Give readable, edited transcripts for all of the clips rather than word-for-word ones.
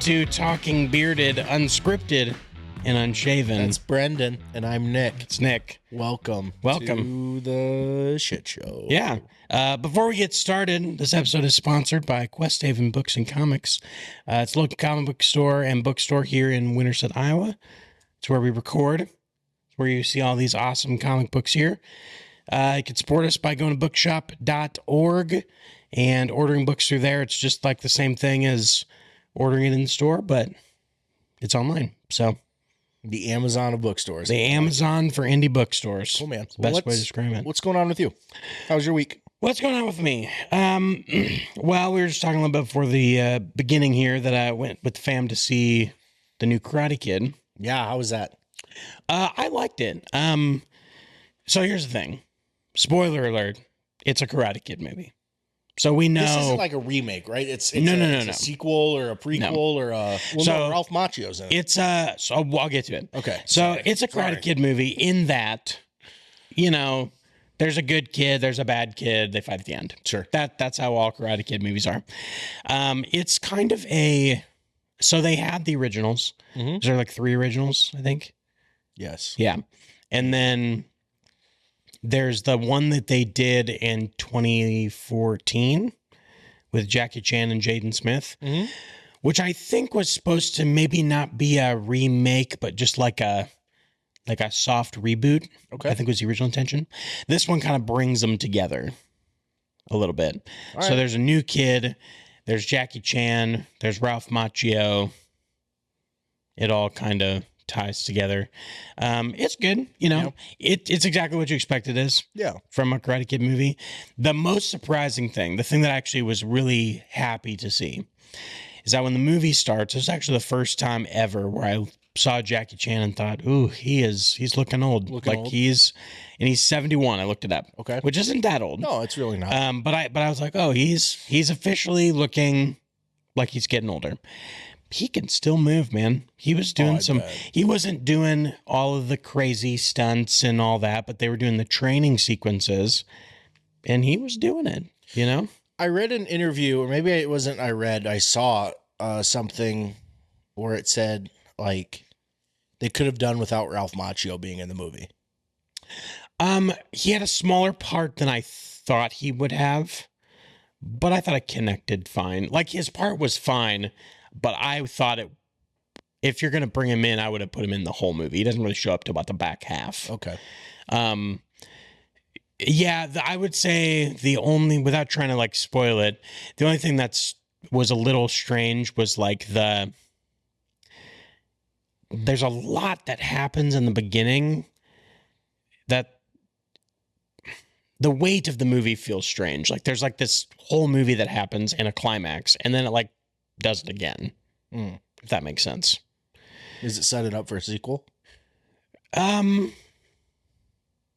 to Talking Bearded, Unscripted, and Unshaven. That's Brenden, and I'm Nick. It's Nick. Welcome to the shit show. Yeah. Before we get started, this episode is sponsored by Questhaven Books and Comics. It's a local comic book store and bookstore here in Winterset, Iowa. It's where we record. It's where you see all these awesome comic books here. You can support us by going to bookshop.org and ordering books through there. It's just like the same thing as ordering it in the store, but it's online. So the Amazon of bookstores. The Amazon for indie bookstores. Cool, man. It's the best way to describe it. What's going on with you? How's your week? What's going on with me? Well, we were just talking a little bit before the beginning here that I went with the fam to see the new Karate Kid. Yeah, how was that? I liked it. So here's the thing. Spoiler alert. It's a Karate Kid movie. So we know this isn't like a remake, right? It's no, a sequel or a prequel or a Ralph Macchio's in it. It's so I'll get to it. Okay. So it's a Karate Kid movie in that, you know, there's a good kid, there's a bad kid, they fight at the end. Sure. That's how all Karate Kid movies are. It's kind of so they had the originals. Mm-hmm. Is there like 3 originals, I think? Yes. Yeah. And then there's the one that they did in 2014 with Jackie Chan and Jaden Smith, which I think was supposed to maybe not be a remake, but just like a soft reboot. Okay. I think was the original intention. This one kind of brings them together a little bit. All so right. there's a new kid, there's Jackie Chan, there's Ralph Macchio. It all kind of ties together. It's good, you know. Yep. It's exactly what you expect it is. Yeah. From a Karate Kid movie. The most surprising thing, the thing that I actually was really happy to see, is that when the movie starts, it was actually the first time ever where I saw Jackie Chan and thought, ooh, he's looking old. He's 71. I looked it up. Okay. Which isn't that old. No, it's really not. But I was like, oh, he's officially looking like he's getting older. He can still move, man. He was doing he wasn't doing all of the crazy stunts and all that, but they were doing the training sequences and he was doing it, you know? I read an interview, or maybe it wasn't I saw something where it said, like, they could have done without Ralph Macchio being in the movie. He had a smaller part than I thought he would have, but I thought it connected fine. Like, his part was fine, but I thought if you're going to bring him in, I would have put him in the whole movie. He doesn't really show up to about the back half. Okay. Yeah, I would say without trying to like spoil it, the only thing was a little strange was like there's a lot that happens in the beginning that the weight of the movie feels strange. Like there's like this whole movie that happens in a climax and then it like does it again. If that makes sense. Is it set it up for a sequel?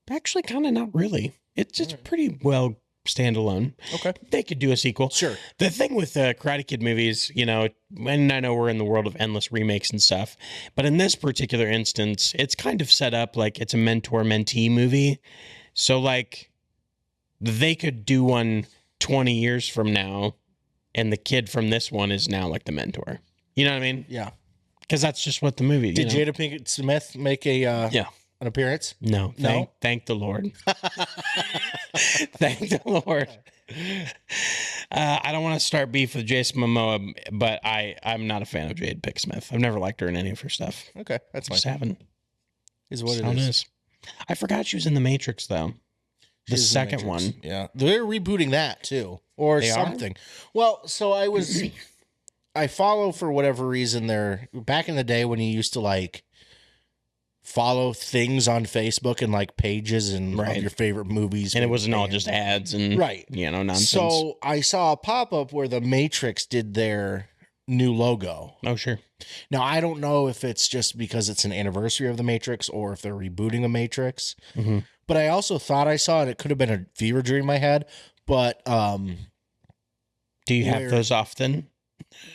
Actually kind of not really. It's just pretty well standalone. Okay. They could do a sequel. Sure. The thing with Karate Kid movies, you know, and I know we're in the world of endless remakes and stuff, but in this particular instance, it's kind of set up like it's a mentor-mentee movie. So like they could do one 20 years from now and the kid from this one is now like the mentor. You know what I mean? Yeah. Because that's just what the movie. Did Jada Pinkett Smith make an appearance? No. Thank the Lord. Thank the Lord. I don't want to start beef with Jason Momoa, but I'm not a fan of Jada Pinkett Smith. I've never liked her in any of her stuff. Okay, that's fine. Just haven't. Is what it is. I forgot she was in The Matrix though. The second one. Yeah, they're rebooting that too, or something. Well, so I follow for whatever reason. Back in the day when you used to like follow things on Facebook and like pages and of your favorite movies, and it wasn't all just ads and nonsense. So I saw a pop up where The Matrix did their new logo. Oh sure. Now I don't know if it's just because it's an anniversary of The Matrix or if they're rebooting The Matrix. Mm-hmm. But I also thought I saw it. It could have been a fever dream I had. But do you have those often?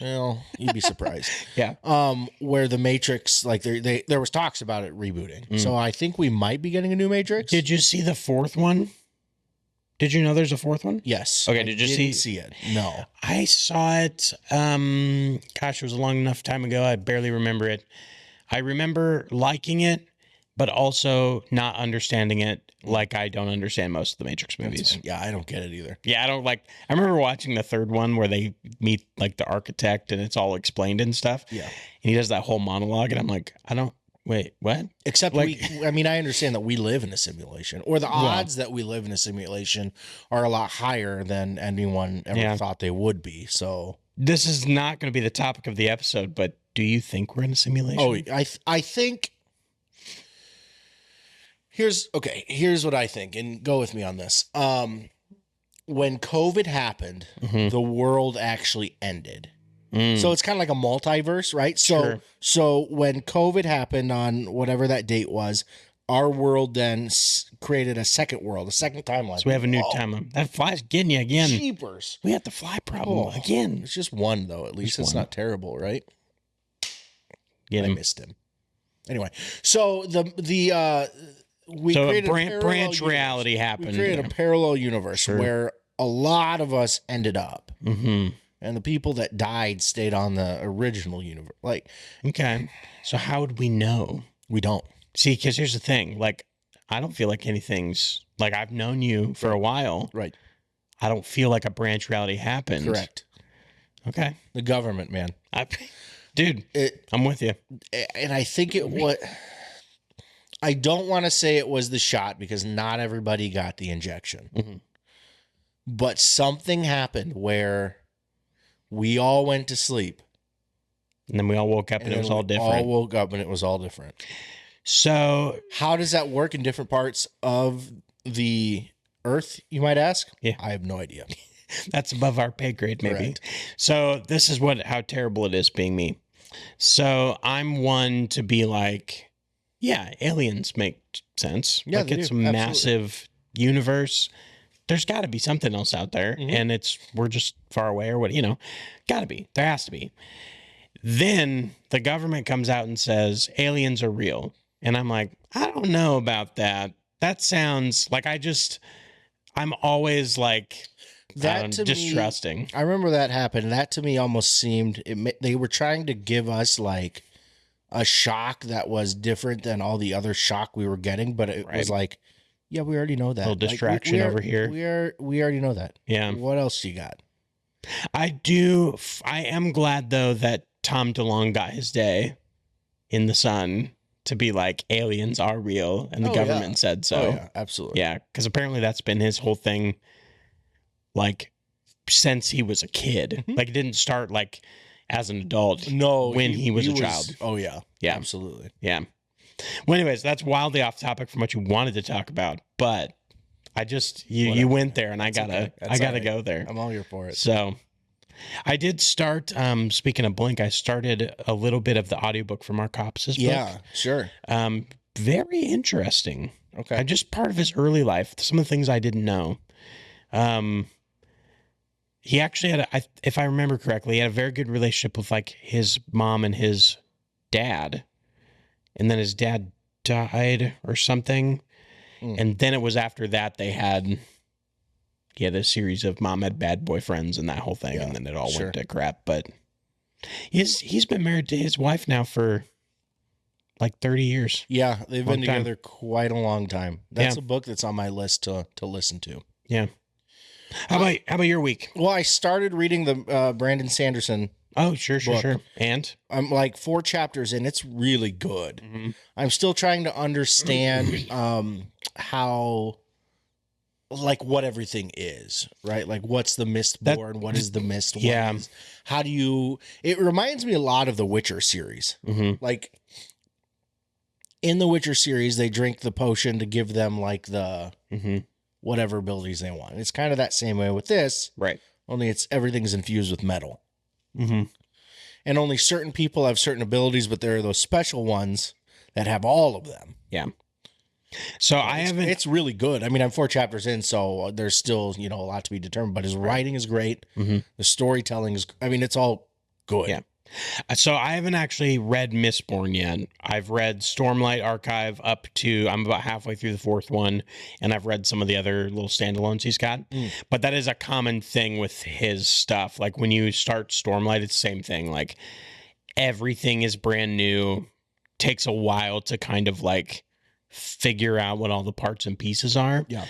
Well, you'd be surprised. Yeah. Where The Matrix, like there was talks about it rebooting. So I think we might be getting a new Matrix. Did you see the fourth one? Did you know there's a fourth one? Yes. Okay, did you see it? No. I saw it. Gosh, it was a long enough time ago. I barely remember it. I remember liking it, but also not understanding it like I don't understand most of the Matrix movies. Yeah, I don't get it either. Yeah, I don't like. I remember watching the third one where they meet like the architect and it's all explained and stuff. Yeah. And he does that whole monologue, and I'm like, I don't. Wait, what? Except like, I understand that we live in a simulation, or the odds that we live in a simulation are a lot higher than anyone ever thought they would be. So this is not going to be the topic of the episode, but do you think we're in a simulation? Oh, I think here's what I think, and go with me on this. When COVID happened, the world actually ended. So it's kind of like a multiverse, right? So when COVID happened on whatever that date was, our world then created a second world, a second timeline. So we have a new timeline. That fly's getting you again. Jeepers. We had the fly problem again. It's just one, though. At least it's not terrible, right? I missed him. Anyway, so we created a branch reality happened. We created a parallel universe where a lot of us ended up. Mm-hmm. And the people that died stayed on the original universe. Like, okay. So how would we know? We don't. See, because here's the thing. Like, I don't feel like anything's... Like, I've known you for a while. Right. I don't feel like a branch reality happened. Correct. Okay. The government, man. Dude, I'm with you. And I think it was... I don't want to say it was the shot because not everybody got the injection. Mm-hmm. But something happened where... we all went to sleep. And then we all woke up and it was all different. All woke up and it was all different. So how does that work in different parts of the earth, you might ask? Yeah. I have no idea. That's above our pay grade, maybe. Correct. So this is how terrible it is being me. So I'm one to be like, yeah, aliens make sense. Yeah, like it's a massive universe. There's got to be something else out there, and we're just far away or what, got to be. There has to be. Then the government comes out and says aliens are real. And I'm like, I don't know about that. That sounds like I'm always like distrusting. I remember that happened. That to me almost seemed, they were trying to give us like a shock that was different than all the other shock we were getting, but it was like, yeah, we already know that. A little distraction over here. We already know that. Yeah. What else you got? I am glad though that Tom DeLonge got his day in the sun to be like aliens are real, and the government said so. Oh, yeah, absolutely. Yeah, because apparently that's been his whole thing, like since he was a kid. Like it didn't start like as an adult. No, when he was a child. Oh yeah, yeah, absolutely. Yeah. Well, anyways, that's wildly off topic from what you wanted to talk about, but I just you went there, and I gotta go there. I'm all here for it. So I did start. Speaking of Blink, I started a little bit of the audiobook from Mark Hoppus's book. Yeah, sure. Very interesting. Okay, just part of his early life. Some of the things I didn't know. He actually had, if I remember correctly, he had a very good relationship with like his mom and his dad. And then his dad died or something. And then it was after that he had a series of mom had bad boyfriends and that whole thing. And then it all went to crap. But he's been married to his wife now for like 30 years. Yeah, they've been together quite a long time. That's a book that's on my list to listen to. Yeah. How about your week? Well, I started reading the Brenden Sanderson. Oh, sure. And I'm like 4 chapters in. It's really good. Mm-hmm. I'm still trying to understand how, like, what everything is, right? Like, what's the Mistborn? What is the Mist? Yeah. How do you... It reminds me a lot of the Witcher series. Mm-hmm. Like, in the Witcher series, they drink the potion to give them, like, the... Mm-hmm. whatever abilities they want. It's kind of that same way with this. Right. Only everything's infused with metal. Mm-hmm. And only certain people have certain abilities, but there are those special ones that have all of them. Yeah. So it's really good. I mean, I'm 4 chapters in, so there's still, a lot to be determined, but his writing is great. Mm-hmm. The storytelling is, it's all good. Yeah. So I haven't actually read Mistborn yet. I've read Stormlight Archive up to, I'm about halfway through the fourth one, and I've read some of the other little standalones he's got. But that is a common thing with his stuff. Like when you start Stormlight, it's the same thing. Like everything is brand new. Takes a while to kind of like figure out what all the parts and pieces are. Yeah.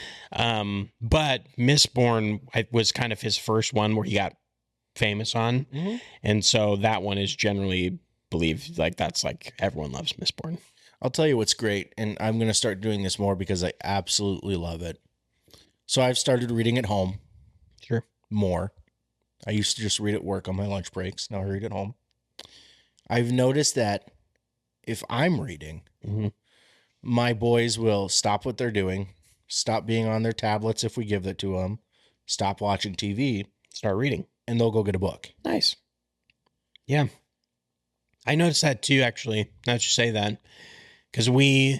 But Mistborn was kind of his first one where he got famous on, and so that one is generally believed like that's like everyone loves Mistborn. I'll tell you what's great, and I'm going to start doing this more because I absolutely love it. So I've started reading at home. Sure. More. I used to just read at work on my lunch breaks. Now I read at home. I've noticed that if I'm reading, my boys will stop what they're doing, stop being on their tablets if we give it to them, stop watching TV, start reading, and they'll go get a book. Nice. Yeah. I noticed that too, actually, now that you say that, because we'll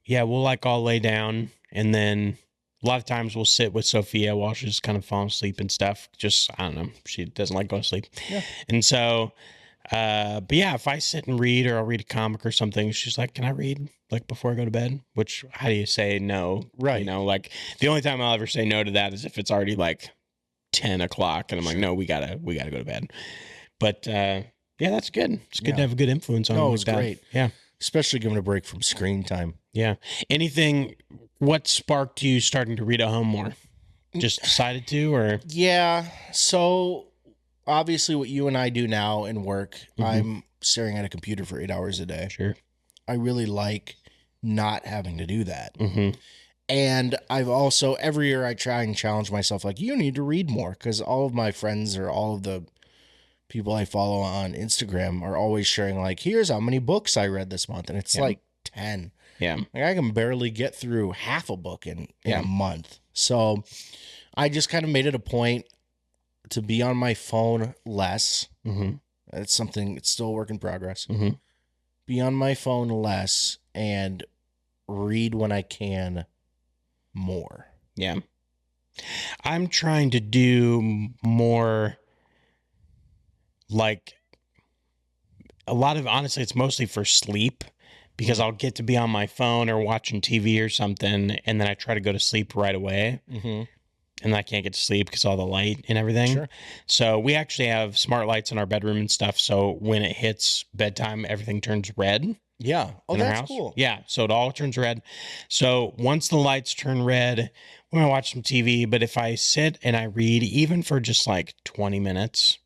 like all lay down, and then a lot of times we'll sit with Sophia while she's kind of falling asleep and stuff. Just, I don't know, she doesn't like going to sleep. Yeah. And so, but yeah, if I sit and read, or I'll read a comic or something, she's like, can I read like before I go to bed? Which, how do you say no? Right. You know, like the only time I'll ever say no to that is if it's already like 10 o'clock and I'm like, no, we gotta go to bed. But yeah, that's good. It's good to have a good influence on them. No, it was great. Yeah. Especially giving a break from screen time. Yeah. What sparked you starting to read at home more? Just decided to, or? Yeah. So obviously what you and I do now in work, I'm staring at a computer for 8 hours a day. Sure. I really like not having to do that. Mm-hmm. And I've also, every year I try and challenge myself, like, you need to read more, because all of my friends or all of the people I follow on Instagram are always sharing, like, here's how many books I read this month. And it's like 10. Yeah. Like, I can barely get through half a book in a month. So I just kind of made it a point to be on my phone less. It's something, it's still a work in progress. Be on my phone less and read when I can more. Yeah. I'm trying to do more, like a lot of, honestly, it's mostly for sleep, because I'll get to be on my phone or watching TV or something, and then I try to go to sleep right away. And I can't get to sleep because all the light and everything. Sure. So we actually have smart lights in our bedroom and stuff. So when it hits bedtime, everything turns red. Yeah. Oh, in our that's house. cool. Yeah. So it all turns red. So once the lights turn red, we're going to watch some TV. But if I sit and I read, even for just like 20 minutes,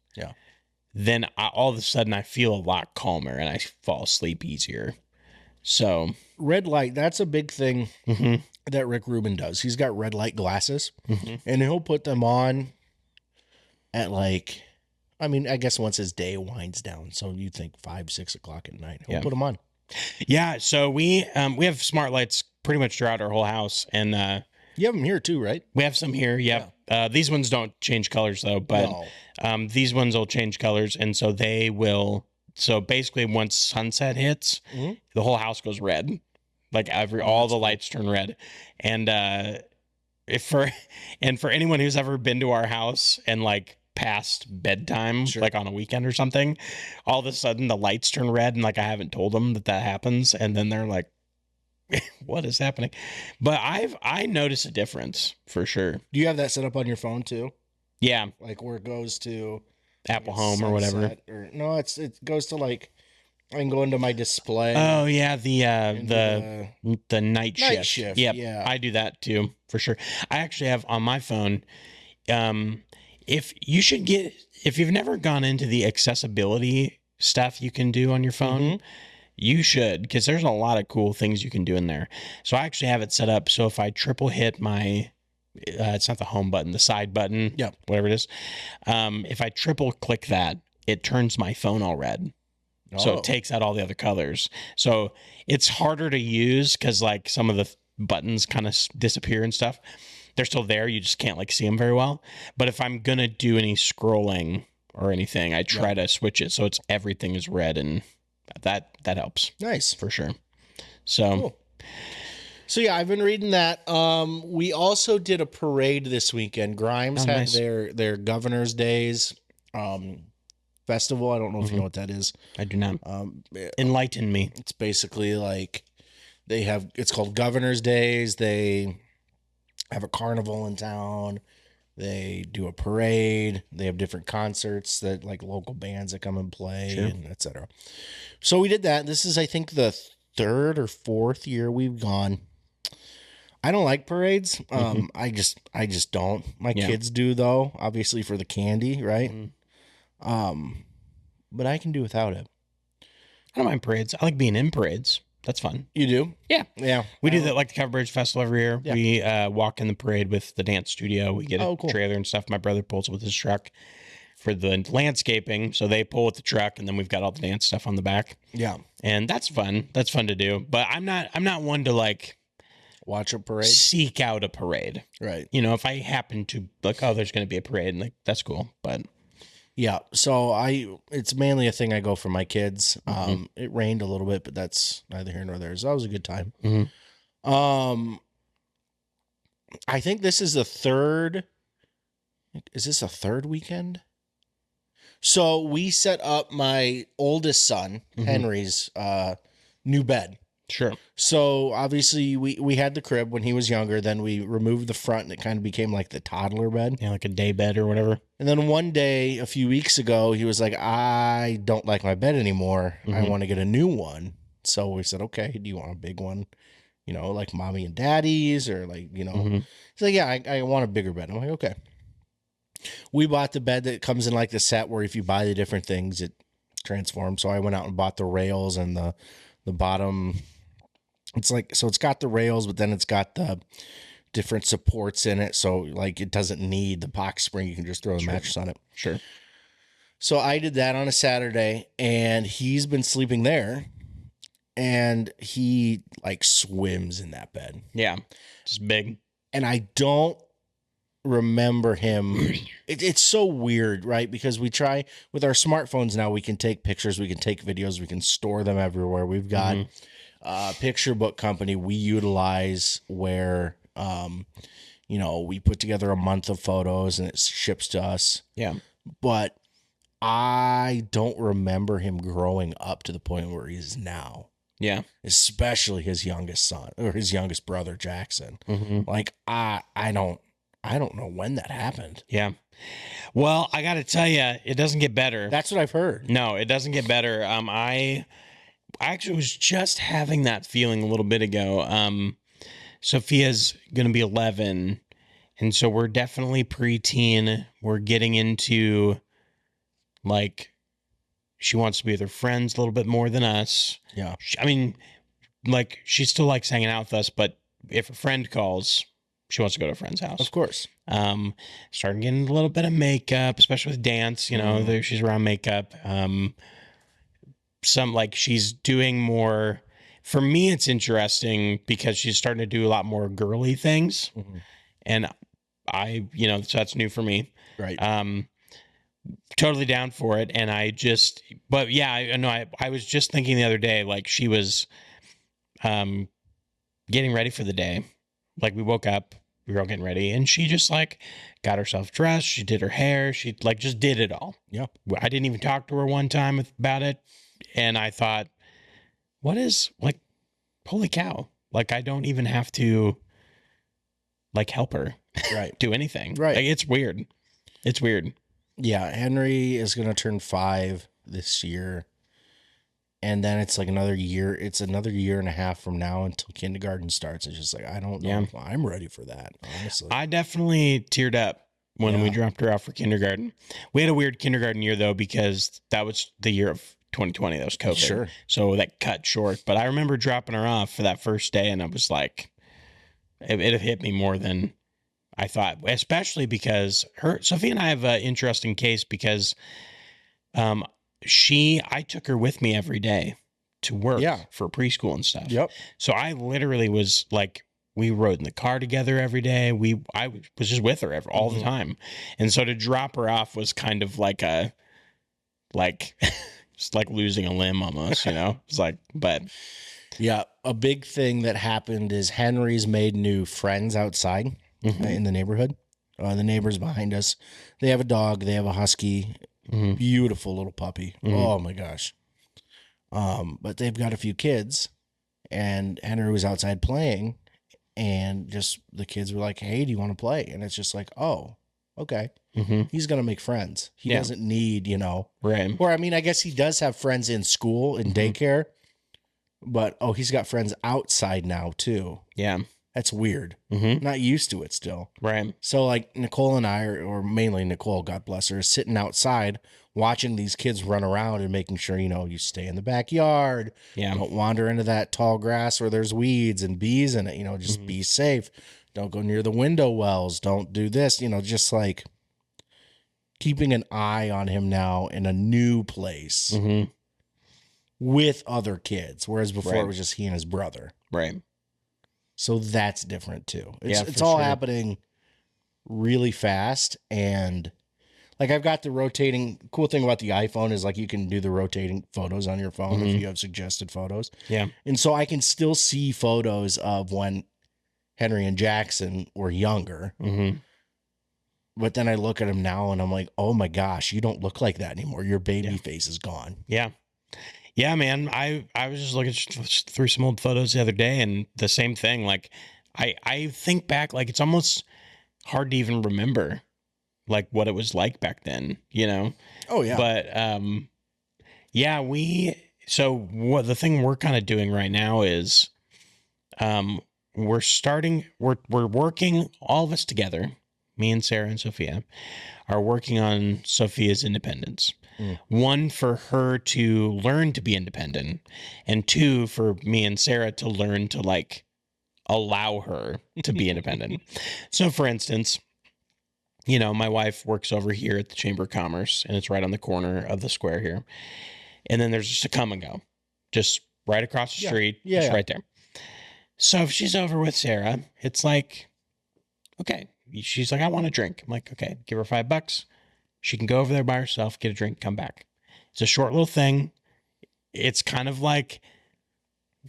then all of a sudden I feel a lot calmer and I fall asleep easier. So red light, that's a big thing that Rick Rubin does. He's got red light glasses, and he'll put them on at like, I mean, I guess once his day winds down. So you think 5, 6 o'clock at night, he'll put them on. Yeah. So we have smart lights pretty much throughout our whole house, and you have them here too, right? We have some here. Yep. Yeah. These ones don't change colors though, but these ones will change colors, and so they will. So basically, once sunset hits, the whole house goes red. Like all the lights turn red, and for anyone who's ever been to our house and like past bedtime, like on a weekend or something, all of a sudden the lights turn red, and like I haven't told them that happens, and then they're like, "What is happening?" But I notice a difference for sure. Do you have that set up on your phone too? Yeah, like where it goes to Apple Home or whatever. Or no, it goes to like, I can go into my display. Oh yeah, the night shift. Yep, yeah, I do that too for sure. I actually have on my phone. If you've never gone into the accessibility stuff you can do on your phone, you should, because there's a lot of cool things you can do in there. So I actually have it set up so if I triple hit my it's not the home button, the side button, whatever it is. If I triple click that, it turns my phone all red. So it takes out all the other colors. So it's harder to use because like some of the buttons kind of disappear and stuff. They're still there. You just can't like see them very well. But if I'm going to do any scrolling or anything, I try to switch it so everything is red, and that helps. Nice. For sure. So cool. So yeah, I've been reading that. We also did a parade this weekend. Grimes had their Governor's Days. festival. I don't know if you know what that is. I do not. Enlighten me. It's basically like it's called Governor's Days. They have a carnival in town. They do a parade. They have different concerts that like local bands that come and play, and etc. So we did that. This is, I think, the 3rd or 4th year we've gone. I don't like parades. I just don't. My kids do, though, obviously for the candy, right? But I can do without it. I don't mind parades. I like being in parades. That's fun. You do? Yeah. Yeah. We do that like the Cover Bridge Festival every year. Yeah. We walk in the parade with the dance studio. We get a trailer and stuff. My brother pulls with his truck for the landscaping. So they pull with the truck, and then we've got all the dance stuff on the back. Yeah. And that's fun. That's fun to do. But I'm not one to like watch a parade, seek out a parade. Right. You know, if I happen to like, oh, there's going to be a parade, and like that's cool. But yeah, so it's mainly a thing I go for my kids. It rained a little bit, but that's neither here nor there. So that was a good time. I think this is the third. Is this a third weekend? So we set up my oldest son, Henry's, new bed. Sure. So obviously we had the crib when he was younger. Then we removed the front, and it kind of became like the toddler bed. Yeah, like a day bed or whatever. And then one day, a few weeks ago, he was like, I don't like my bed anymore. I want to get a new one. So we said, okay, do you want a big one? You know, like mommy and daddy's, or like, you know. He's like, yeah, I want a bigger bed. I'm like, okay. We bought the bed that comes in like the set where if you buy the different things, it transforms. So I went out and bought the rails and the bottom. It's like, so it's got the rails, but then it's got the different supports in it. So like it doesn't need the box spring. You can just throw the mattress on it. Sure. So I did that on a Saturday, and he's been sleeping there, and he like swims in that bed. Yeah. Just big. And I don't remember him. It's so weird, right? Because we try with our smartphones now, we can take pictures, we can take videos, we can store them everywhere. We've got a picture book company we utilize where, you know, we put together a month of photos and it ships to us. Yeah. But I don't remember him growing up to the point where he is now. Yeah. Especially his youngest son or his youngest brother, Jackson. Like, I don't know when that happened. Yeah. Well, I got to tell you, it doesn't get better. That's what I've heard. No, it doesn't get better. I actually was just having that feeling a little bit ago. Sophia's going to be 11. And so we're definitely preteen. We're getting into like, she wants to be with her friends a little bit more than us. Yeah. I mean, like, she still likes hanging out with us, but if a friend calls, she wants to go to a friend's house. Of course. Starting getting a little bit of makeup, especially with dance, you know, there she's around makeup. Some like she's doing more. For me, it's interesting because she's starting to do a lot more girly things. And I, you know, so that's new for me. Right. Totally down for it. And but yeah, I know I was just thinking the other day, like she was, getting ready for the day. Like we woke up, we were all getting ready, and she just like got herself dressed. She did her hair. She like just did it all. Yeah. I didn't even talk to her one time about it. And I thought, what is like, holy cow. Like I don't even have to like help her do anything. Right. Like, it's weird. It's weird. Yeah. Henry is going to turn 5 this year. And then it's like another year. It's another year and a half from now until kindergarten starts. It's just like, I don't know if I'm ready for that, honestly. I definitely teared up when we dropped her off for kindergarten. We had a weird kindergarten year, though, because that was the year of 2020. That was COVID. Sure. So that cut short. But I remember dropping her off for that first day, and I was like, it hit me more than I thought, especially because Sophia and I have an interesting case because I took her with me every day to work for preschool and stuff. Yep. So I literally was like, we rode in the car together every day. I was just with her all the time. And so to drop her off was kind of like just like losing a limb almost, you know? It's like, but. Yeah. A big thing that happened is Henry's made new friends outside in the neighborhood. The neighbors behind us, they have a dog, they have a husky. Mm-hmm. Beautiful little puppy. Mm-hmm. Oh my gosh. But they've got a few kids, and Henry was outside playing, and just the kids were like, "Hey, do you want to play?" And it's just like, "Oh, okay." Mm-hmm. He's gonna make friends. He Yeah. doesn't need, Right. Or I mean, I guess he does have friends in school, in daycare, but he's got friends outside now too. Yeah. That's weird. Mm-hmm. Not used to it still. Right. So like Nicole and I, or mainly Nicole, God bless her, is sitting outside watching these kids run around and making sure, you stay in the backyard. Yeah. Don't wander into that tall grass where there's weeds and bees in it. Just be safe. Don't go near the window wells. Don't do this. Just like keeping an eye on him now in a new place Mm-hmm. with other kids. Whereas before Right. it was just he and his brother. Right. So that's different too. Yeah, It's for all sure. happening really fast. And like I've got the rotating cool thing about the iPhone is like you can do the rotating photos on your phone if you have suggested photos. Yeah. And so I can still see photos of when Henry and Jackson were younger. Mm-hmm. But then I look at him now and I'm like, oh my gosh, you don't look like that anymore. Your baby face is gone. Yeah. Yeah, man. I was just looking through some old photos the other day, and the same thing. Like, I think back, like it's almost hard to even remember, like what it was like back then. Oh yeah. But yeah, so what the thing we're kind of doing right now is, we're working, all of us together. Me and Sarah and Sophia are working on Sophia's independence. One, for her to learn to be independent, and two, for me and Sarah to learn to like allow her to be independent. So for instance, my wife works over here at the Chamber of Commerce, and it's right on the corner of the square here. And then there's just a come and go, just right across the street. Yeah, just yeah. right there. So if she's over with Sarah, it's like, okay, she's like, I want a drink. I'm like, okay, give her $5. She can go over there by herself, get a drink, come back. It's a short little thing. It's kind of like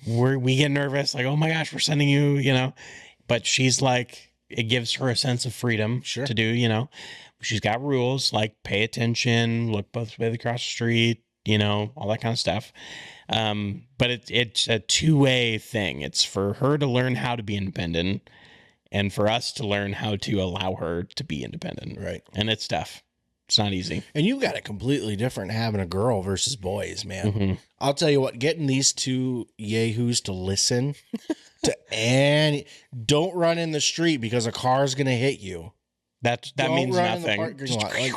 we get nervous, like, oh my gosh, we're sending you, but she's like, it gives her a sense of freedom to do, she's got rules like pay attention, look both ways across the street, all that kind of stuff. But it's a two-way thing. It's for her to learn how to be independent and for us to learn how to allow her to be independent. Right. And it's tough. It's not easy. And you got it completely different having a girl versus boys, man. Mm-hmm. I'll tell you what, getting these two yahoos to listen to any, don't run in the street because a car's going to hit you. That Don't means run in the nothing. parking lot. Like,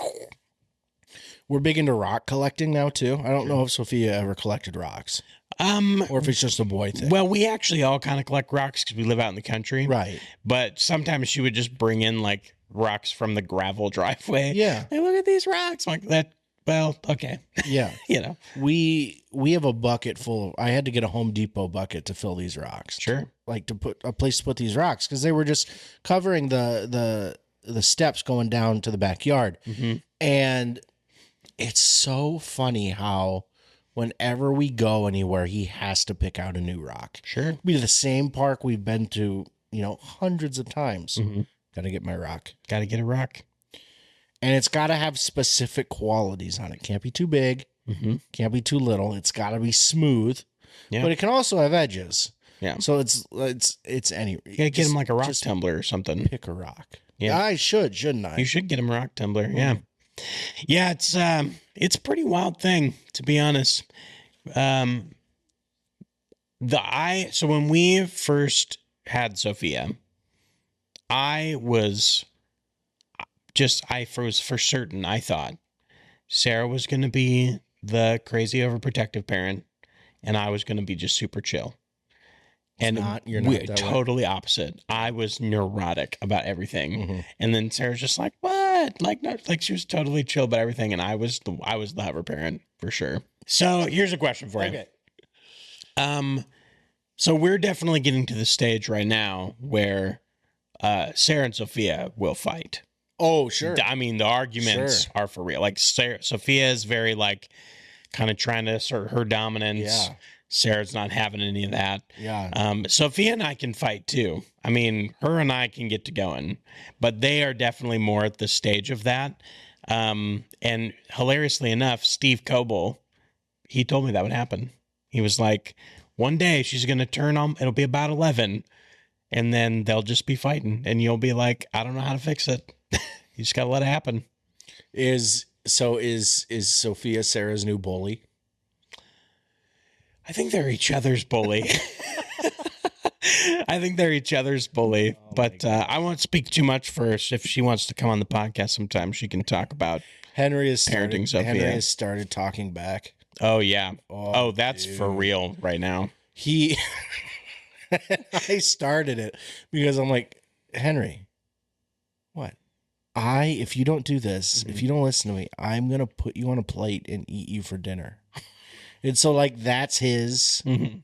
we're big into rock collecting now too. I don't know if Sophia ever collected rocks or if it's just a boy thing. Well, we actually all kind of collect rocks because we live out in the country. Right. But sometimes she would just bring in like rocks from the gravel driveway. Yeah. Hey, look at these rocks. I'm like that. Well, okay. Yeah. We have a bucket full. I had to get a Home Depot bucket to fill these rocks. Sure. To put a place to put these rocks because they were just covering the steps going down to the backyard. Mm-hmm. And it's so funny how whenever we go anywhere, he has to pick out a new rock. Sure. It'll be the same park we've been to, hundreds of times. Mm-hmm. Got to get my rock. Got to get a rock. And it's got to have specific qualities on it. Can't be too big. Mm-hmm. Can't be too little. It's got to be smooth. Yeah. But it can also have edges. Yeah. So it's any. You got to get him like a rock tumbler or something. Pick a rock. Yeah. I shouldn't I? You should get him a rock tumbler. Yeah. Yeah, it's a pretty wild thing, to be honest. So when we first had Sophia, I was for certain, I thought Sarah was going to be the crazy overprotective parent and I was going to be just super chill. And you're not we're that totally opposite. I was neurotic about everything. Mm-hmm. And then Sarah's just like, what? Like, no, like she was totally chill about everything. And I was the hover parent for sure. So here's a question for you. Okay. So we're definitely getting to the stage right now where Sarah and Sophia will fight. Oh, sure. I mean, the arguments are for real. Like Sophia is very like kind of trying to assert her dominance. Yeah. Sarah's not having any of that. Yeah. Sophia and I can fight too. I mean, her and I can get to going, but they are definitely more at the stage of that. And hilariously enough, Steve Coble, he told me that would happen. He was like, one day she's going to turn on, it'll be about 11, and then they'll just be fighting, and you'll be like, I don't know how to fix it. You just got to let it happen. Is Sophia Sarah's new bully? I think they're each other's bully. I think they're each other's bully, but I won't speak too much first. If she wants to come on the podcast sometime, she can talk about parenting Sophia. Henry has started talking back. Oh, yeah. Oh, that's dude. For real right now. I started it because I'm like, Henry, what? If you don't do this, if you don't listen to me, I'm going to put you on a plate and eat you for dinner. And so, like, that's his. Mm-hmm.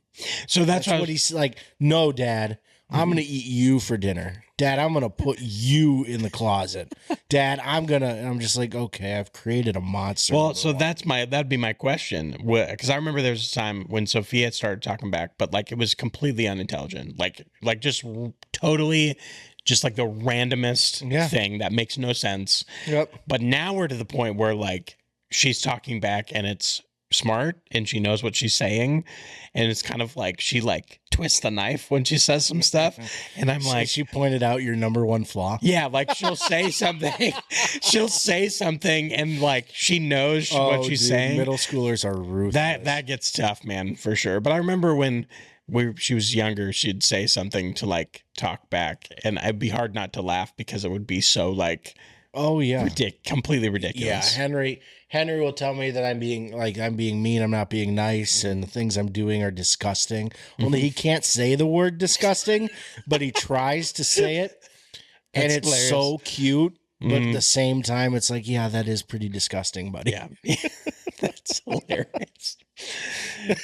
So that's what he's like, no, Dad, I'm going to eat you for dinner. Dad, I'm going to put you in the closet. Dad, and I'm just like, okay, I've created a monster. Well, so that'd be my question. Because I remember there was a time when Sophia started talking back, but like it was completely unintelligent. Like just totally just like the randomest thing that makes no sense. Yep. But now we're to the point where like she's talking back and it's smart and she knows what she's saying, and it's kind of like she like twists the knife when she says some stuff, and I'm like, she pointed out your number one flaw. Yeah, like she'll say something and like she knows what she's saying. Middle schoolers are ruthless. That gets tough, man, for sure. But I remember when she was younger, she'd say something to like talk back, and it'd be hard not to laugh because it would be so like, oh yeah, completely ridiculous. Yeah, Henry will tell me that I'm being mean, I'm not being nice, and the things I'm doing are disgusting. Only he can't say the word disgusting, but he tries to say it. And it's hilarious. So cute, but at the same time, it's like, yeah, that is pretty disgusting, buddy. Yeah. That's hilarious.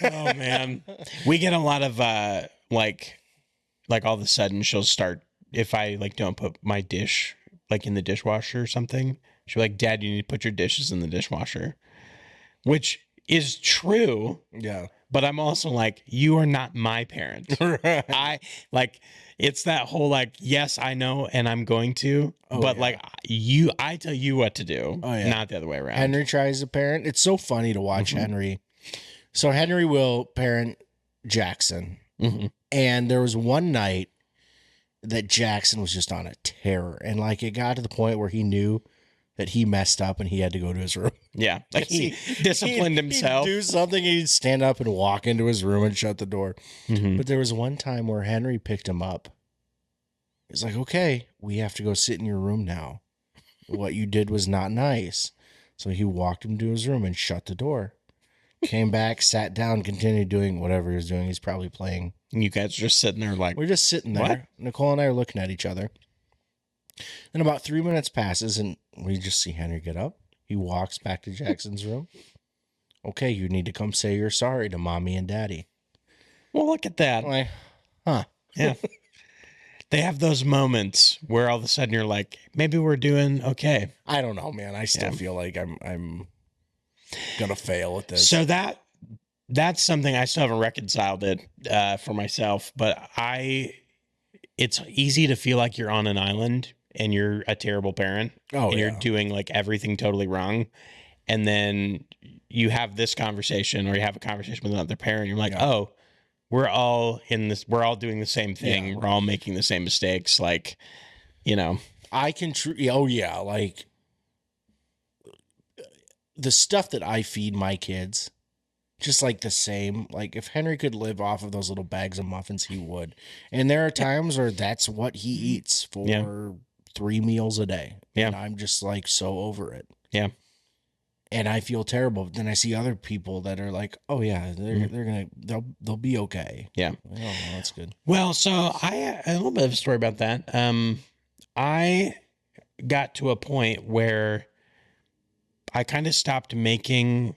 Oh, man. We get a lot of, like all of a sudden she'll start, if I like don't put my dish like in the dishwasher or something, she'll be like, Dad, you need to put your dishes in the dishwasher, which is true. Yeah. But I'm also like, you are not my parent. Right. It's that whole like, yes, I know, and I'm going to, but like I tell you what to do, not the other way around. Henry tries to parent. It's so funny to watch Henry. So Henry will parent Jackson. Mm-hmm. And there was one night that Jackson was just on a tear. And like it got to the point where he knew that he messed up and he had to go to his room. Yeah. Like he disciplined himself. He'd do something, he'd stand up and walk into his room and shut the door. Mm-hmm. But there was one time where Henry picked him up. He's like, okay, we have to go sit in your room now. What you did was not nice. So he walked him to his room and shut the door. Came back, sat down, continued doing whatever he was doing. He's probably playing. And you guys are just sitting there like... We're just sitting there. What? Nicole and I are looking at each other. Then about 3 minutes passes and we just see Henry get up. He walks back to Jackson's room. Okay, you need to come say you're sorry to Mommy and Daddy. Well, look at that. I'm like, huh. Yeah. They have those moments where all of a sudden you're like, maybe we're doing okay. I don't know, man. I still feel like I'm gonna fail at this. So that's something I still haven't reconciled it for myself, but it's easy to feel like you're on an island and you're a terrible parent and you're doing like everything totally wrong. And then you have this conversation or you have a conversation with another parent. You're like, oh, we're all in this. We're all doing the same thing. Yeah. We're all making the same mistakes. Like, you know, I can, like the stuff that I feed my kids, just like the same. Like if Henry could live off of those little bags of muffins, he would. And there are times where that's what he eats for 3 meals a day. Yeah. And I'm just like so over it. Yeah. And I feel terrible. Then I see other people that are like, oh yeah, they'll be okay. Yeah. Oh, that's good. Well, so I a little bit of a story about that. I got to a point where I kind of stopped making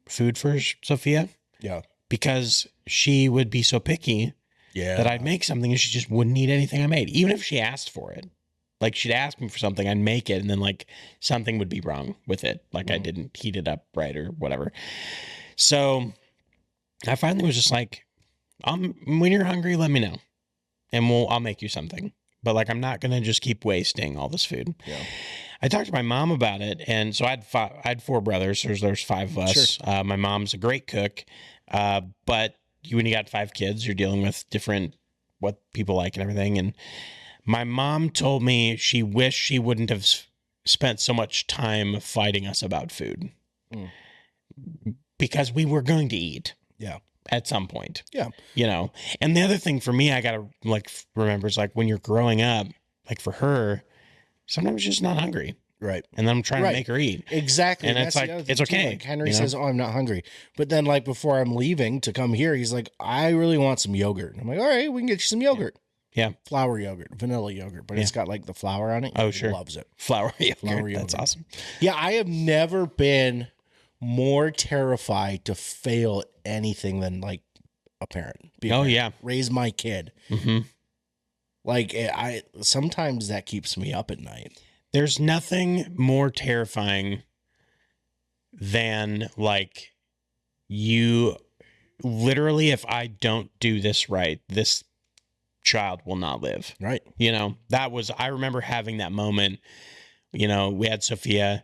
food for Sophia. Yeah. Because she would be so picky that I'd make something and she just wouldn't eat anything I made, even if she asked for it. Like she'd ask me for something, I'd make it, and then like something would be wrong with it. Like I didn't heat it up right or whatever. So I finally was just like, when you're hungry, let me know. And I'll make you something. But like, I'm not going to just keep wasting all this food. I talked to my mom about it, and so I had 4 brothers. There's 5 of us. Sure. My mom's a great cook, but when you got 5 kids, you're dealing with different what people like and everything. And my mom told me she wished she wouldn't have spent so much time fighting us about food because we were going to eat. Yeah. At some point. Yeah. You know, and the other thing for me, I got to like remember is like when you're growing up, like for her, sometimes she's just not hungry. Right. And then I'm trying to make her eat. Exactly. And it's like, it's okay. Like Henry says, oh, I'm not hungry. But then like before I'm leaving to come here, he's like, I really want some yogurt. I'm like, all right, we can get you some yogurt. Yeah. Flour yogurt, vanilla yogurt, but it's got like the flour on it. Oh, He sure. loves it. Flour yogurt. Flour yogurt. That's awesome. Yeah. I have never been more terrified to fail at anything than like a parent. Raise my kid. Mm-hmm. Like I sometimes that keeps me up at night. There's nothing more terrifying than like you literally, if I don't do this right, this child will not live. Right. You know, I remember having that moment. You know, we had Sophia,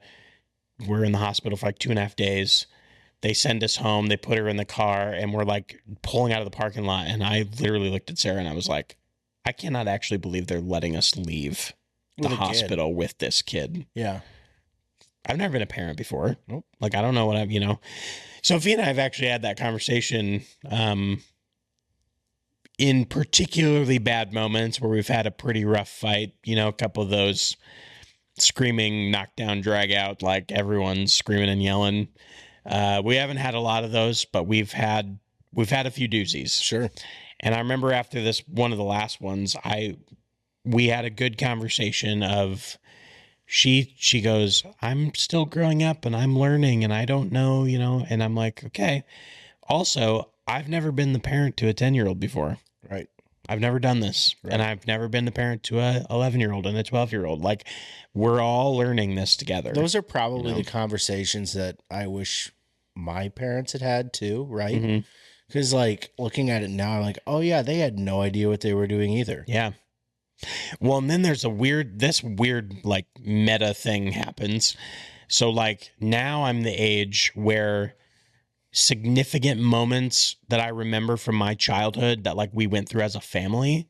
we're in the hospital for like 2.5 days. They send us home, they put her in the car, and we're like pulling out of the parking lot. And I literally looked at Sarah and I was like, I cannot actually believe they're letting us leave the hospital with this kid. Yeah. I've never been a parent before. Nope. Like, I don't know what Sophie and I have actually had that conversation in particularly bad moments where we've had a pretty rough fight, a couple of those screaming, knockdown, drag out, like everyone's screaming and yelling. We haven't had a lot of those, but we've had a few doozies. Sure. And I remember after this, one of the last ones, we had a good conversation of she goes, I'm still growing up and I'm learning and I don't know, and I'm like, okay. Also, I've never been the parent to a 10-year-old before. Right. I've never done this. Right. And I've never been the parent to a 11-year-old and a 12-year-old. Like, we're all learning this together. Those are probably the conversations that I wish my parents had too, right? Mm-hmm. Because like looking at it now, I'm like, oh yeah, they had no idea what they were doing either. Yeah. Well, and then there's this weird like meta thing happens. So like now I'm the age where significant moments that I remember from my childhood that like we went through as a family,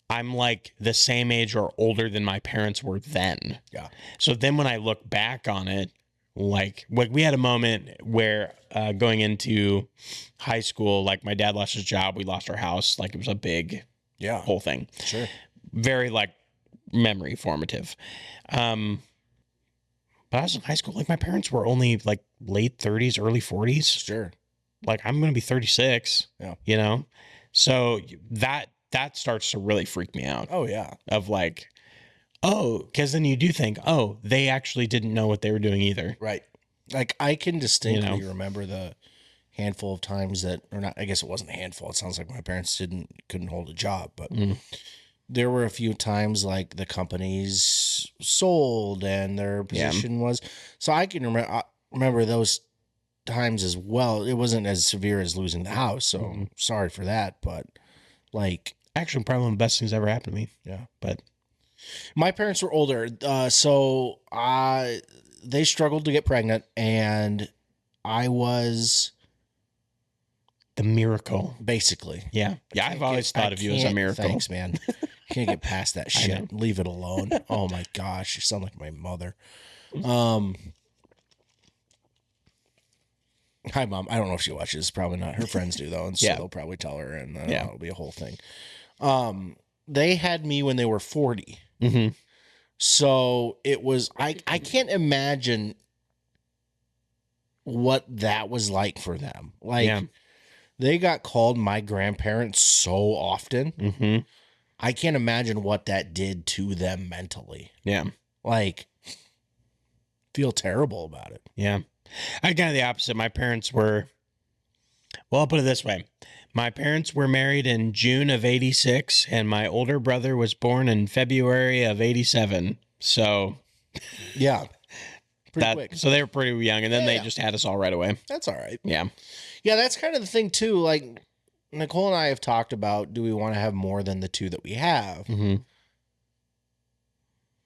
I'm like the same age or older than my parents were then. Yeah. So then when I look back on it, like we had a moment where going into high school, like my dad lost his job, we lost our house, like it was a big whole thing. Sure. Very like memory formative. But I was in high school, like my parents were only like late 30s, early 40s. Sure. Like I'm going to be 36, So that starts to really freak me out. Oh yeah. Of like, because then you do think, they actually didn't know what they were doing either. Right. Like I can distinctly remember the handful of times that, or not, I guess it wasn't a handful. It sounds like my parents couldn't hold a job, but there were a few times like the companies sold and their position was, so I can remember those times as well. It wasn't as severe as losing the house. So sorry for that, but like actually probably one of the best things ever happened to me. Yeah. But my parents were older, so they struggled to get pregnant, and I was the miracle, basically. Yeah, I've always thought of you as a miracle. Thanks, man. Can't get past that shit. Leave it alone. Oh my gosh, you sound like my mother. Hi, Mom. I don't know if she watches. Probably not. Her friends do though, and so they'll probably tell her, and it'll be a whole thing. They had me when they were 40. Mm-hmm. So it was, I can't imagine what that was like for them. Like they got called my grandparents so often. Mm-hmm. I can't imagine what that did to them mentally. Yeah. Like feel terrible about it. Yeah. I kind of the opposite. My parents were, well, I'll put it this way. My parents were married in June of 86, and my older brother was born in February of 87. So, yeah, pretty quick. So they were pretty young, and then they just had us all right away. That's all right. Yeah. Yeah, that's kind of the thing, too. Like, Nicole and I have talked about, do we want to have more than the 2 that we have? Mm-hmm.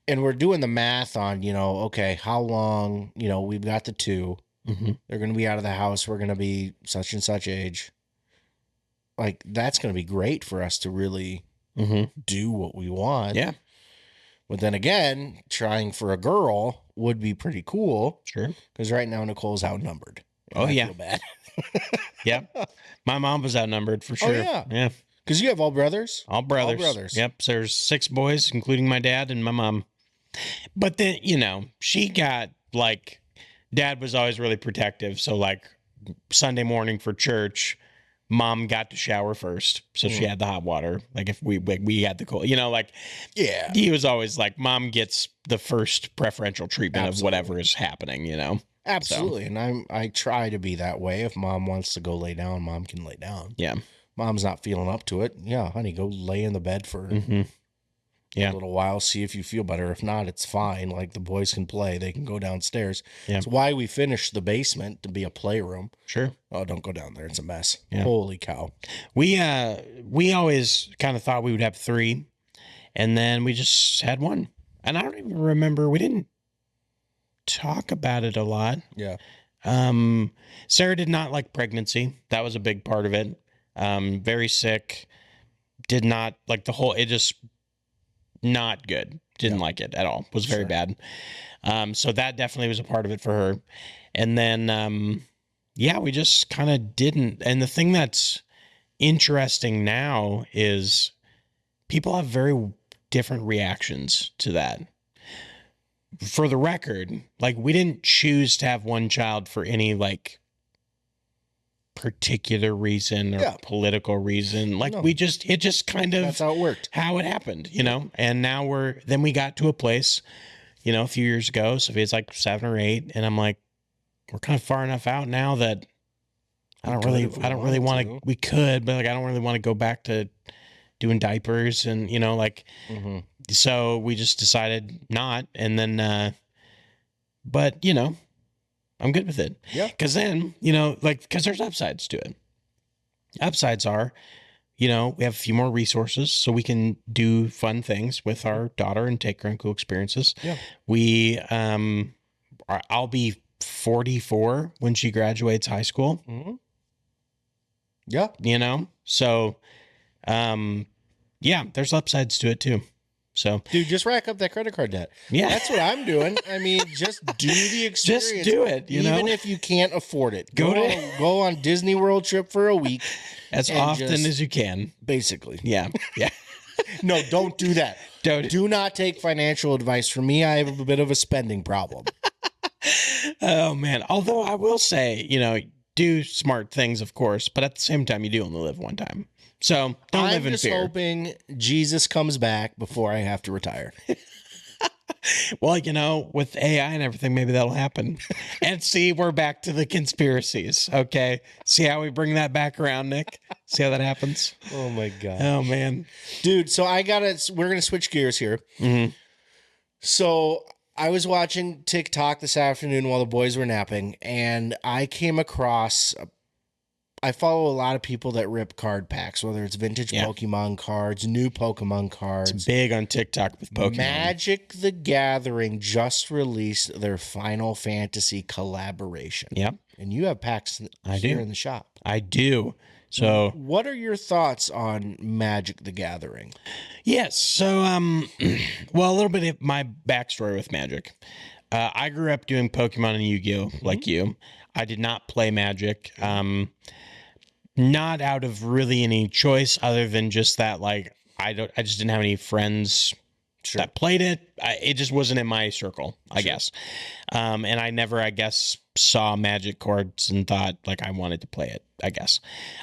and we're doing the math on, okay, how long, we've got the 2. Mm-hmm. They're going to be out of the house. We're going to be such and such age. Like, that's going to be great for us to really do what we want. Yeah. But then again, trying for a girl would be pretty cool. Sure. Because right now Nicole's outnumbered. Oh, I yeah. feel bad. Yeah. My mom was outnumbered for sure. Oh, yeah. Yeah. Because you have all brothers? All brothers. All brothers. Yep. So there's 6 boys, including my dad and my mom. But then, she got like, dad was always really protective. So like Sunday morning for church, mom got to shower first. So she had the hot water. Like if we had the cold, Yeah. He was always like, mom gets the first preferential treatment Absolutely. of whatever is happening, Absolutely. So. And I try to be that way. If mom wants to go lay down, mom can lay down. Yeah. Mom's not feeling up to it. Yeah, honey, go lay in the bed for a little while. See if you feel better. If not, it's fine. Like the boys can play. They can go downstairs. Yeah. It's why we finished the basement to be a playroom. Sure. Oh, don't go down there. It's a mess. Yeah. Holy cow. We always kind of thought we would have 3, and then we just had 1. And I don't even remember. We didn't talk about it a lot. Yeah. Sarah did not like pregnancy. That was a big part of it. Very sick. Did not like it just not good. Didn't like it at all. Was very bad. So that definitely was a part of it for her. And then, we just kind of didn't. And the thing that's interesting now is people have very different reactions to that. For the record, like we didn't choose to have 1 child for any like particular reason or political reason. Like it just kind of, that's how it worked. How it happened, and now we got to a place, a few years ago. Sophia's like 7 or 8. And I'm like, we're kind of far enough out now that I don't really want to, we could, but like, I don't really want to go back to doing diapers and, so we just decided not. And then, but I'm good with it. Yeah. Cause then, cause there's upsides to it. Upsides are, we have a few more resources so we can do fun things with our daughter and take her on cool experiences. Yeah. I'll be 44 when she graduates high school. Mm-hmm. Yeah. So, there's upsides to it too. So, dude, just rack up that credit card debt. Yeah. That's what I'm doing. I mean, just do the experience. Just do it, Even if you can't afford it. Go on Disney World trip for a week. As often as you can. Basically. Yeah. Yeah. No, don't do that. Do not take financial advice from me. I have a bit of a spending problem. Oh, man. Although I will say, do smart things, of course, but at the same time, you do only live one time. So don't live in fear. I'm just hoping Jesus comes back before I have to retire. Well, with AI and everything, maybe that'll happen. And see, we're back to the conspiracies. Okay. See how we bring that back around, Nick? See how that happens? Oh, my God. Oh, man. Dude, so we're going to switch gears here. Mm-hmm. So I was watching TikTok this afternoon while the boys were napping, and I came across... I follow a lot of people that rip card packs, whether it's vintage Pokemon cards, new Pokemon cards. It's big on TikTok with Pokemon. Magic the Gathering just released their Final Fantasy collaboration. Yep. And you have packs here in the shop. I do. So what are your thoughts on Magic the Gathering? Yes. So, well, a little bit of my backstory with Magic. I grew up doing Pokemon and Yu-Gi-Oh! Like you. I did not play Magic. Not out of really any choice other than just that, like, I just didn't have any friends that played it. It just wasn't in my circle, I guess. And I never, I guess, saw Magic cards and thought like I wanted to play it. I guess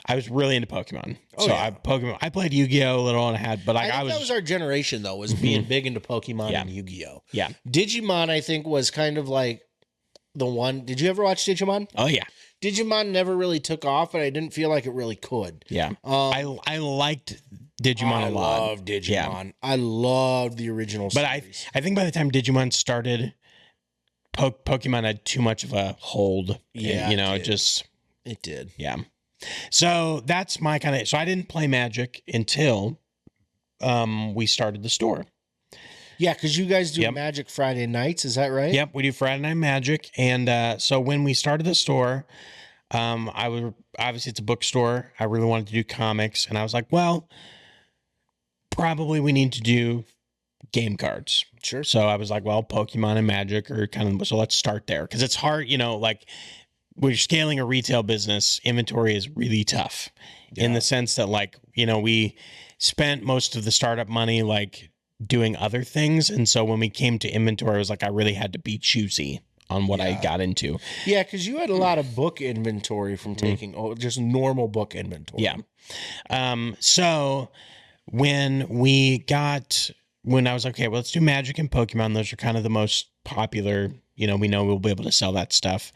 I was really into Pokemon. I played Yu-Gi-Oh! A little and had, but like, that was our generation though, was being big into Pokemon and Yu-Gi-Oh! Yeah. Digimon, I think, was kind of like the one. Did you ever watch Digimon? Oh yeah. Digimon never really took off, but I didn't feel like it really could. Yeah. I liked Digimon a lot. I love Digimon. Yeah. I loved the original series. But I think by the time Digimon started, Pokemon had too much of a hold. Yeah. It did. Yeah. So that's my so I didn't play Magic until we started the store. Yeah, because you guys do Yep. Magic Friday nights. Is that right? Yep, we do Friday Night Magic. And so when we started the store, obviously it's a bookstore. I really wanted to do comics. And I was like, well, probably we need to do game cards. Sure. So I was like, well, Pokemon and Magic are kind of, so let's start there. Because it's hard, like when you're scaling a retail business, inventory is really tough in the sense that we spent most of the startup money doing other things. And so when we came to inventory, it was like I really had to be choosy on what I got into. Yeah, because you had a lot of book inventory from taking just normal book inventory. Yeah. So when I was like, okay, well, let's do Magic and Pokemon. Those are kind of the most popular. We know we'll be able to sell that stuff.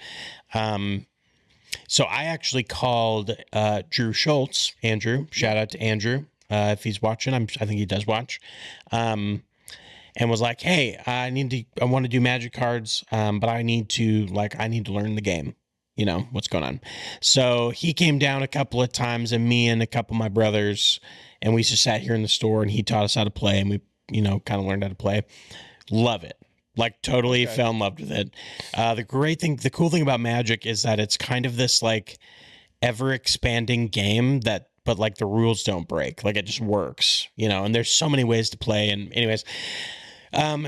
So I actually called Drew Schultz, Andrew. Shout out to Andrew if he's watching. I think he does watch. And was like, hey, I want to do Magic cards, but I need to learn the game. What's going on. So he came down a couple of times, and me and a couple of my brothers, and we just sat here in the store, and he taught us how to play, and we, kind of learned how to play. Love it. Totally fell in love with it. The cool thing about Magic is that it's kind of this ever expanding game but the rules don't break. It just works, and there's so many ways to play. And anyways,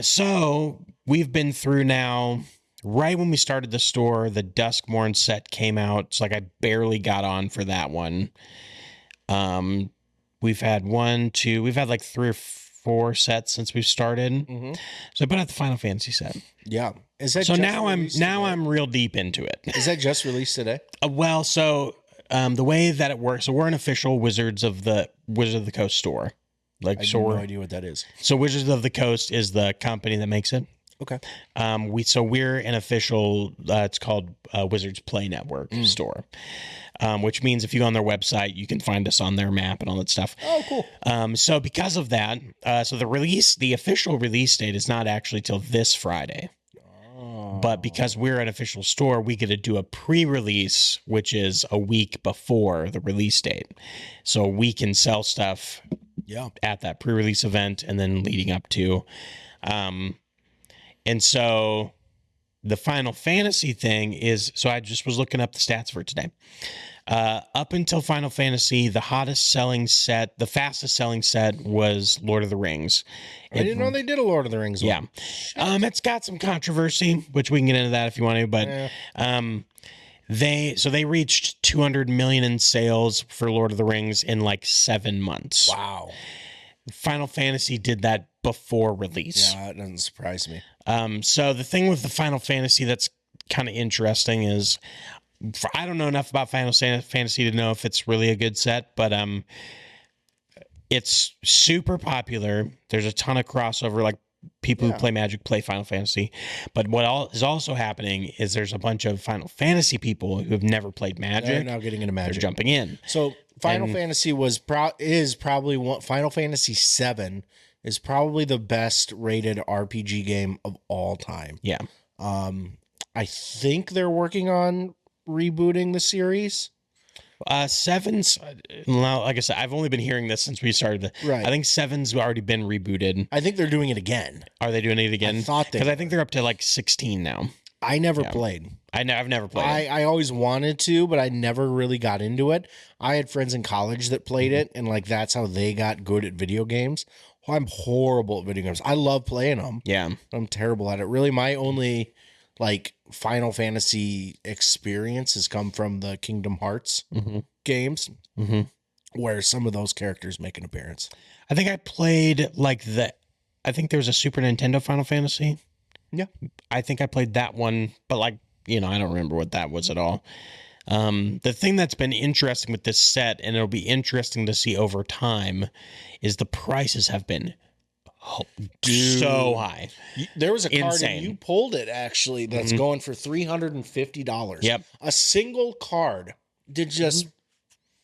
so we've been through now, right when we started the store, the Duskmorn set came out. It's I barely got on for that one. We've had 3 or 4 sets since we've started. So I put out the Final Fantasy set. Yeah. Is that so now I'm real deep into it. Is that just released today? The way that it works, so we're an official Wizards of the Coast store. I have no idea what that is. So Wizards of the Coast is the company that makes it. Okay. We're an official, it's called Wizards Play Network store, which means if you go on their website, you can find us on their map and all that stuff. Oh, cool. So because of that, the official release date is not actually till this Friday. But because we're an official store, we get to do a pre-release, which is a week before the release date. So we can sell stuff at that pre-release event and then leading up to. And so the Final Fantasy thing is, so I just was looking up the stats for it today. Up until Final Fantasy, the fastest selling set was Lord of the Rings. I didn't know they did a Lord of the Rings one. Yeah. It's got some controversy, which we can get into that if you want to, but they reached 200 million in sales for Lord of the Rings in 7 months. Wow. Final Fantasy did that before release. Yeah, that doesn't surprise me. So the thing with the Final Fantasy that's kind of interesting is, I don't know enough about Final Fantasy to know if it's really a good set, but it's super popular. There's a ton of crossover, people who play Magic play Final Fantasy. But what is also happening is there's a bunch of Final Fantasy people who have never played Magic. They're now getting into Magic. They're jumping in. So Final Fantasy is probably one. Final Fantasy VII is probably the best rated RPG game of all time. Yeah. I think they're working on rebooting the series. Seven's, like I said, I've only been hearing this since we started. Right. I think Seven's already been rebooted. I think they're doing it again. Are they doing it again? I thought they, because I think they're up to 16 now. I never played. I've never played it. I always wanted to, but I never really got into it. I had friends in college that played it, and that's how they got good at video games. Well, I'm horrible at video games. I love playing them. Yeah. I'm terrible at it. Really, my only Final Fantasy experience has come from the Kingdom Hearts games, where some of those characters make an appearance. I think I played I think there was a Super Nintendo Final Fantasy. Yeah. I think I played that one, but I don't remember what that was at all. The thing that's been interesting with this set, and it'll be interesting to see over time, is the prices have been so high. There was a card, Insane. and you pulled it actually, that's going for $350. Yep. A single card that just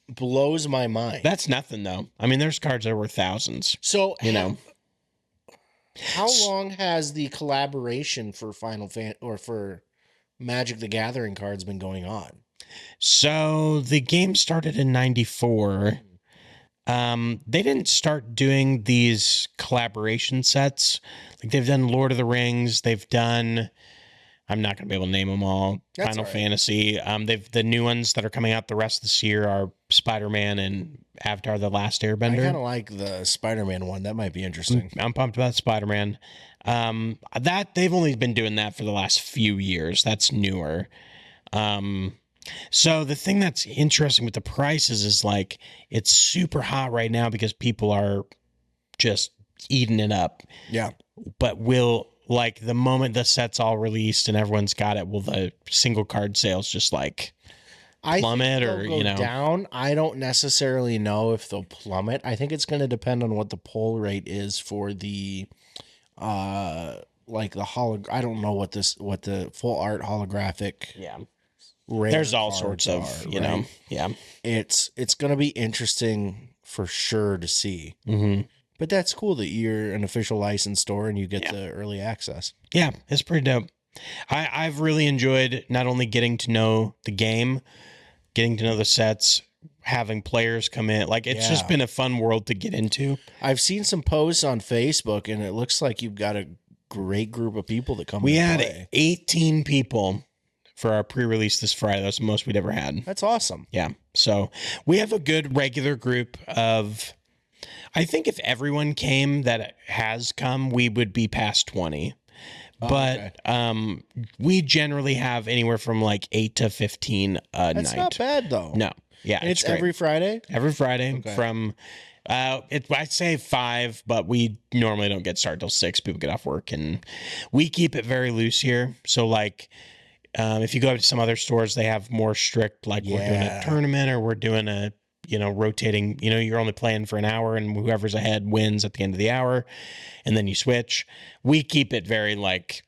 blows my mind. That's nothing, though. I mean, there's cards that are worth thousands. So, how long has the collaboration for for Magic the Gathering cards been going on? So the game started in 94. They didn't start doing these collaboration sets. Like they've done Lord of the Rings. They've done, I'm not going to be able to name them all. That's Final all right. Fantasy. The new ones that are coming out the rest of this year are Spider-Man and Avatar: The Last I Airbender. kind of like the Spider-Man one. That might be interesting. I'm pumped about Spider-Man. That they've only been doing that for the last few years. That's newer. So the thing that's interesting with the prices is like it's super hot right now because people are just eating it up. Yeah. But will like the moment the set's all released and everyone's got it, will the single card sales just like plummet or you know down? I don't necessarily know if they'll plummet. I think it's going to depend on what the pull rate is for the like the I don't know what the full art holographic. Yeah. Rare There's all cards sorts of, are, you know. right? Yeah. It's going to be interesting for sure to see. Mm-hmm. But that's cool that you're an official licensed store and you get Yeah. the early access. Yeah, it's pretty dope. I've really enjoyed not only getting to know the game, getting to know the sets, having players come in. Like it's just Yeah. been a fun world to get into. I've seen some posts on Facebook and it looks like you've got a great group of people that come We and had play. 18 people for our pre-release this Friday. That's the most we'd ever had. That's awesome. Yeah. So we have a good regular group of, I think if everyone came that has come, we would be past 20. But okay. We generally have anywhere from like 8 to 15 a That's night. not bad though. No. Yeah. And it's great. every Friday? Every Friday Okay. from I'd say 5, but we normally don't get started till 6. People get off work and we keep it very loose here. So like if you go to some other stores, they have more strict, like we're doing a tournament or we're doing a, you know, rotating, you know, you're only playing for an hour and whoever's ahead wins at the end of the hour and then you switch. We keep it very like,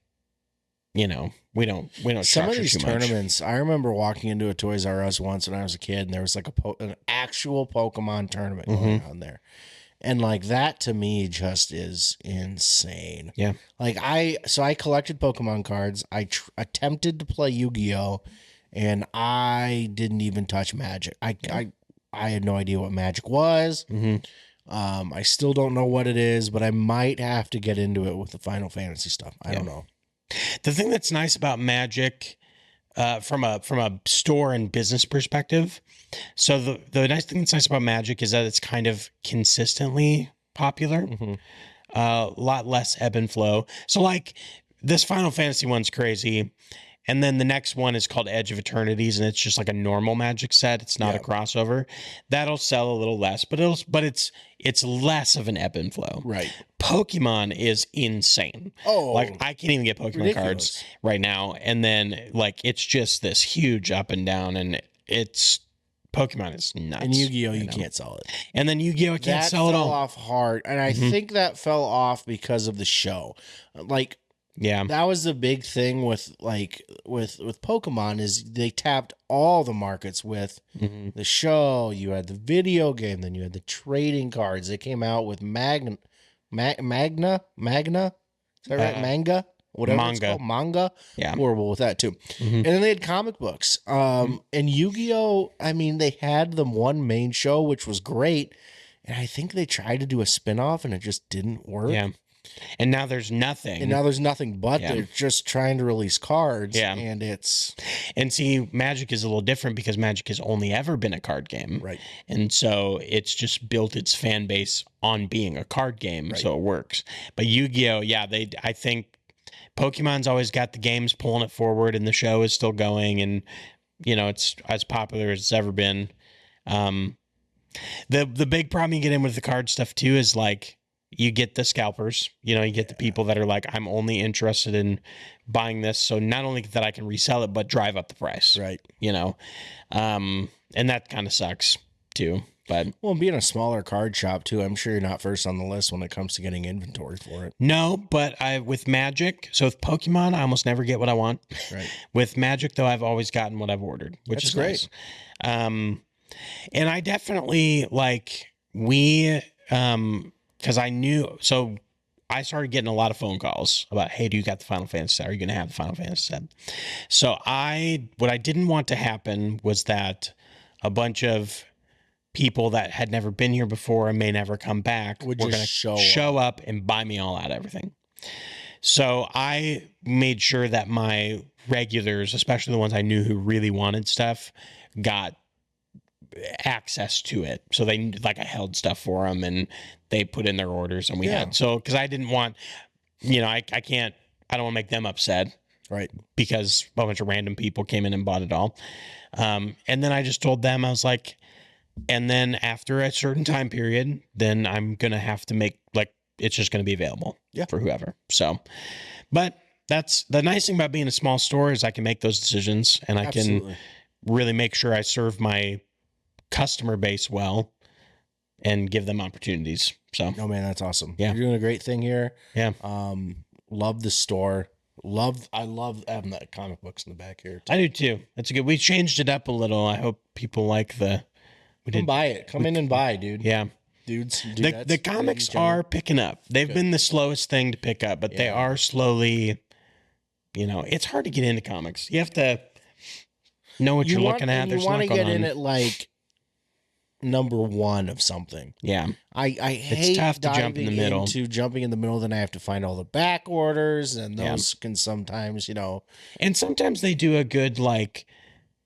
you know, we don't Some of these too much. tournaments, I remember walking into a Toys R Us once when I was a kid and there was like an actual Pokemon tournament going on there. And like that to me just is insane. Yeah. Like I collected Pokemon cards. I attempted to play Yu-Gi-Oh and I didn't even touch Magic. I had no idea what Magic was. I still don't know what it is, but I might have to get into it with the Final Fantasy stuff. I don't know. The thing that's nice about Magic from a store and business perspective. So the nice thing that's nice about Magic is that it's kind of consistently popular. A lot less ebb and flow. So like this Final Fantasy one's crazy. And then the next one is called Edge of Eternities, and it's just like a normal Magic set. It's not a crossover. That'll sell a little less, but it's less of an ebb and flow. Right. Pokemon is insane. Oh, like I can't even get Pokemon cards right now, and then like it's just this huge up and down, and it's Pokemon is nuts. And Yu-Gi-Oh, you can't sell it. And then Yu-Gi-Oh, can't sell it all. That fell off hard, and I think that fell off because of the show. Like, yeah, that was the big thing with Pokemon is they tapped all the markets with the show. You had the video game, then you had the trading cards. They came out with Magna. Is that right? Manga. Whatever it's called. Manga. Yeah. Horrible with that too. And then they had comic books. And Yu-Gi-Oh, I mean, they had the one main show, which was great. And I think they tried to do a spinoff and it just didn't work. Yeah. And now there's nothing. And now there's nothing but they're just trying to release cards. Yeah. And see, Magic is a little different because Magic has only ever been a card game. Right. And so it's just built its fan base on being a card game. So it works. But Yu-Gi-Oh, I think Pokemon's always got the games pulling it forward and the show is still going and, you know, it's as popular as it's ever been. The big problem you get in with the card stuff too is like you get the scalpers, you know, you get the people that are like, I'm only interested in buying this. So not only that I can resell it, but drive up the price. Right. You know, and that kind of sucks too. But well, being a smaller card shop too, I'm sure you're not first on the list when it comes to getting inventory for it. No, but with Magic, so with Pokemon, I almost never get what I want. Right. With Magic, though, I've always gotten what I've ordered, which is great. Nice. And I definitely like because I knew, so I started getting a lot of phone calls about, hey, do you got the Final Fantasy set? Are you going to have the Final Fantasy set? So what I didn't want to happen was that a bunch of people that had never been here before and may never come back Would were just going to show up and buy me all out everything. So I made sure that my regulars, especially the ones I knew who really wanted stuff, got access to it. So they, like, I held stuff for them and they put in their orders and we had, so, cause I didn't want, you know, I don't want to make them upset. Right. Because a bunch of random people came in and bought it all. And then I just told them, I was like, and then after a certain time period, then I'm going to have to make, like, it's just going to be available for whoever. So, but that's the nice thing about being a small store is I can make those decisions and I can really make sure I serve my customer base well and give them opportunities. So, oh man, that's awesome. Yeah. You're doing a great thing here. Yeah. Love the store. I love having the comic books in the back here. I do too. That's good. We changed it up a little. I hope people like Come buy it. Come in and buy, dude. Yeah. Dudes. The comics are picking up. They've been the slowest thing to pick up, but they are slowly, you know, it's hard to get into comics. You have to know what you're looking at. You want to get in at like number one of something. Yeah. I hate it's tough to jump in the middle. Jumping in the middle, then I have to find all the back orders, and those can sometimes, you know. And sometimes they do a good, like,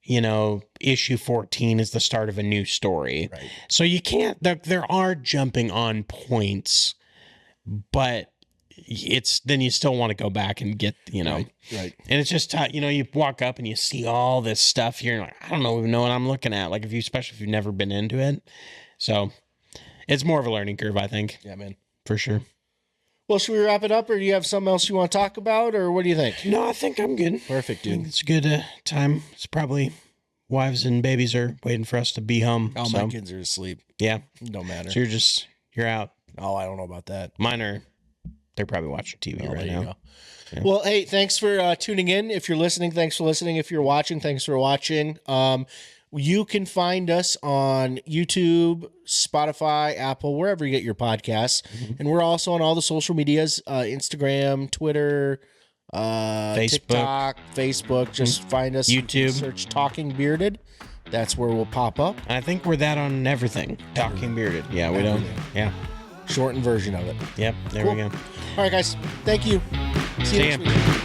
you know, issue 14 is the start of a new story. Right. So you can't, there are jumping on points, but it's, then you still want to go back and get, you know. Right. And it's just, you know, you walk up and you see all this stuff here, and like, I don't even know what I'm looking at. Like, especially if you've never been into it. So it's more of a learning curve, I think. Yeah, man. For sure. Well, should we wrap it up, or do you have something else you want to talk about, or what do you think? No, I think I'm good. Perfect, dude. It's a good time. It's probably wives and babies are waiting for us to be home. Oh, my kids are asleep. Yeah. Don't matter. So you're out. Oh, I don't know about that. Mine they're probably watching TV right now. Yeah. Well, hey, thanks for tuning in. If you're listening, thanks for listening. If you're watching, thanks for watching. You can find us on YouTube, Spotify, Apple, wherever you get your podcasts. Mm-hmm. And we're also on all the social medias, Instagram, Twitter, Facebook. TikTok, Facebook. Just find us. YouTube. Search Talking Bearded. That's where we'll pop up. I think we're that on everything. Talking Bearded. Yeah, we don't. Yeah. Shortened version of it. Yep. There we go. All right, guys. Thank you. See you next week.